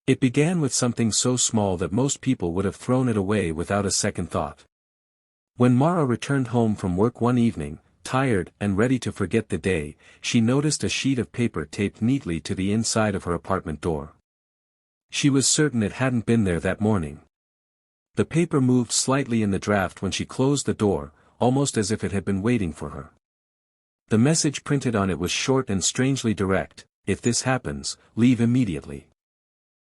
It began with something so small that most people would have thrown it away without a second thought. When Mara returned home from work one evening, tired and ready to forget the day, she noticed a sheet of paper taped neatly to the inside of her apartment door. She was certain it hadn't been there that morning. The paper moved slightly in the draft when she closed the door, almost as if it had been waiting for her. The message printed on it was short and strangely direct: "If this happens, leave immediately."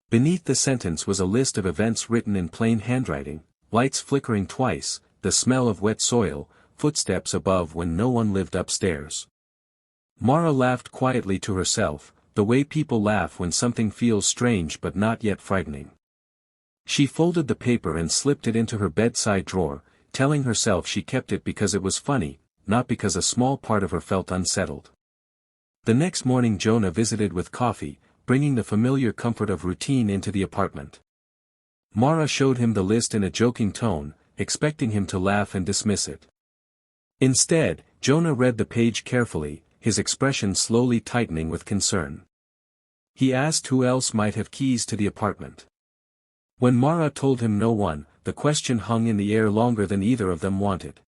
Beneath the sentence was a list of events written in plain handwriting: lights flickering twice, the smell of wet soil, footsteps above when no one lived upstairs. Mara laughed quietly to herself, the way people laugh when something feels strange but not yet frightening. She folded the paper and slipped it into her bedside drawer, telling herself she kept it because it was funny, not because a small part of her felt unsettled. The next morning Jonah visited with coffee, bringing the familiar comfort of routine into the apartment. Mara showed him the list in a joking tone, expecting him to laugh and dismiss it. Instead, Jonah read the page carefully, his expression slowly tightening with concern. He asked who else might have keys to the apartment. When Mara told him no one, the question hung in the air longer than either of them wanted.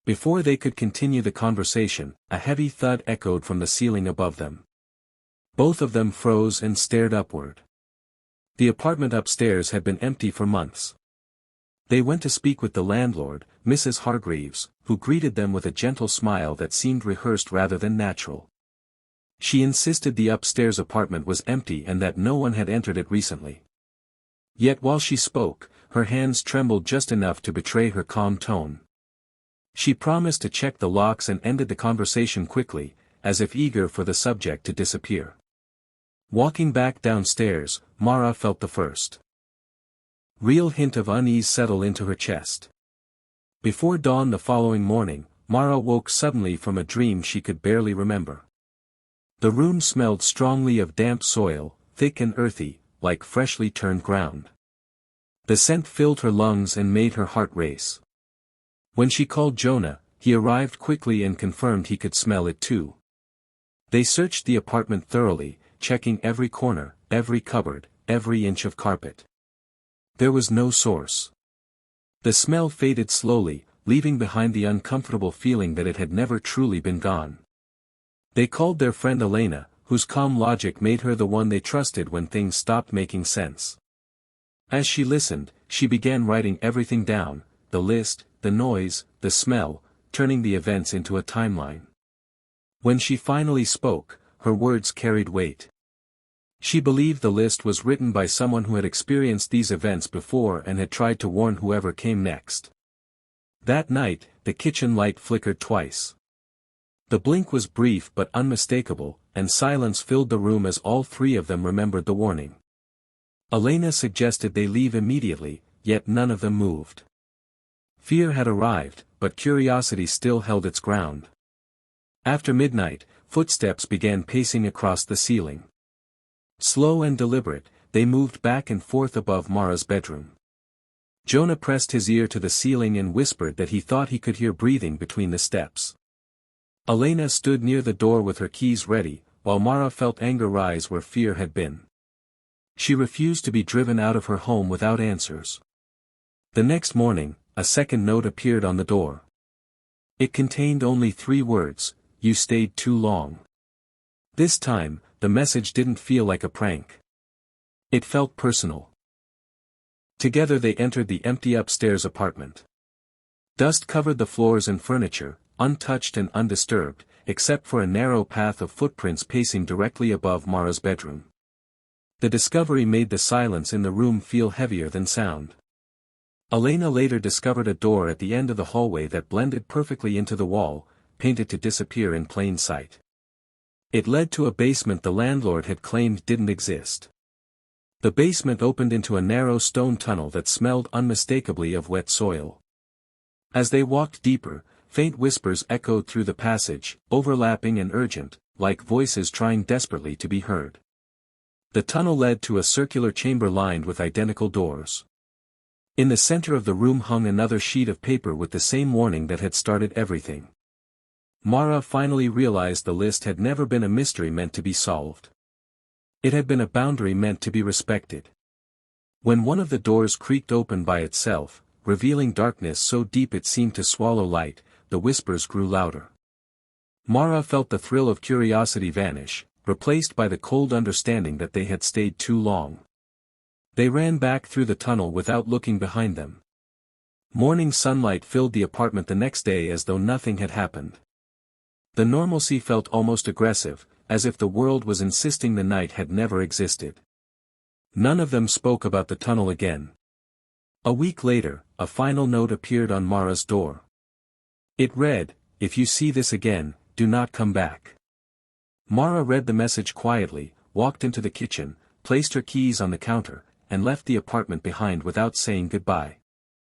Before they could continue the conversation, a heavy thud echoed from the ceiling above them. Both of them froze and stared upward. The apartment upstairs had been empty for months. They went to speak with the landlord, Mrs. Hargreaves, who greeted them with a gentle smile that seemed rehearsed rather than natural. She insisted the upstairs apartment was empty and that no one had entered it recently. Yet while she spoke, her hands trembled just enough to betray her calm tone. She promised to check the locks and ended the conversation quickly, as if eager for the subject to disappear. Walking back downstairs, Mara felt the first real hint of unease settle into her chest. Before dawn the following morning, Mara woke suddenly from a dream she could barely remember. The room smelled strongly of damp soil, thick and earthy, like freshly turned ground. The scent filled her lungs and made her heart race. When she called Jonah, he arrived quickly and confirmed he could smell it too. They searched the apartment thoroughly, checking every corner, every cupboard, every inch of carpet. There was no source. The smell faded slowly, leaving behind the uncomfortable feeling that it had never truly been gone. They called their friend Elena, whose calm logic made her the one they trusted when things stopped making sense. As she listened, she began writing everything down: the list, the noise, the smell, turning the events into a timeline. When she finally spoke, her words carried weight. She believed the list was written by someone who had experienced these events before and had tried to warn whoever came next. That night, the kitchen light flickered twice. The blink was brief but unmistakable, and silence filled the room as all three of them remembered the warning. Elena suggested they leave immediately, yet none of them moved. Fear had arrived, but curiosity still held its ground. After midnight, footsteps began pacing across the ceiling. Slow and deliberate, they moved back and forth above Mara's bedroom. Jonah pressed his ear to the ceiling and whispered that he thought he could hear breathing between the steps. Elena stood near the door with her keys ready, while Mara felt anger rise where fear had been. She refused to be driven out of her home without answers. The next morning, a second note appeared on the door. It contained only 3 words: "You stayed too long." This time, the message didn't feel like a prank. It felt personal. Together they entered the empty upstairs apartment. Dust covered the floors and furniture, untouched and undisturbed, except for a narrow path of footprints pacing directly above Mara's bedroom. The discovery made the silence in the room feel heavier than sound. Elena later discovered a door at the end of the hallway that blended perfectly into the wall, painted to disappear in plain sight. It led to a basement the landlord had claimed didn't exist. The basement opened into a narrow stone tunnel that smelled unmistakably of wet soil. As they walked deeper, faint whispers echoed through the passage, overlapping and urgent, like voices trying desperately to be heard. The tunnel led to a circular chamber lined with identical doors. In the center of the room hung another sheet of paper with the same warning that had started everything. Mara finally realized the list had never been a mystery meant to be solved. It had been a boundary meant to be respected. When one of the doors creaked open by itself, revealing darkness so deep it seemed to swallow light, the whispers grew louder. Mara felt the thrill of curiosity vanish, replaced by the cold understanding that they had stayed too long. They ran back through the tunnel without looking behind them. Morning sunlight filled the apartment the next day as though nothing had happened. The normalcy felt almost aggressive, as if the world was insisting the night had never existed. None of them spoke about the tunnel again. A week later, a final note appeared on Mara's door. It read, "If you see this again, do not come back." Mara read the message quietly, walked into the kitchen, placed her keys on the counter, and left the apartment behind without saying goodbye.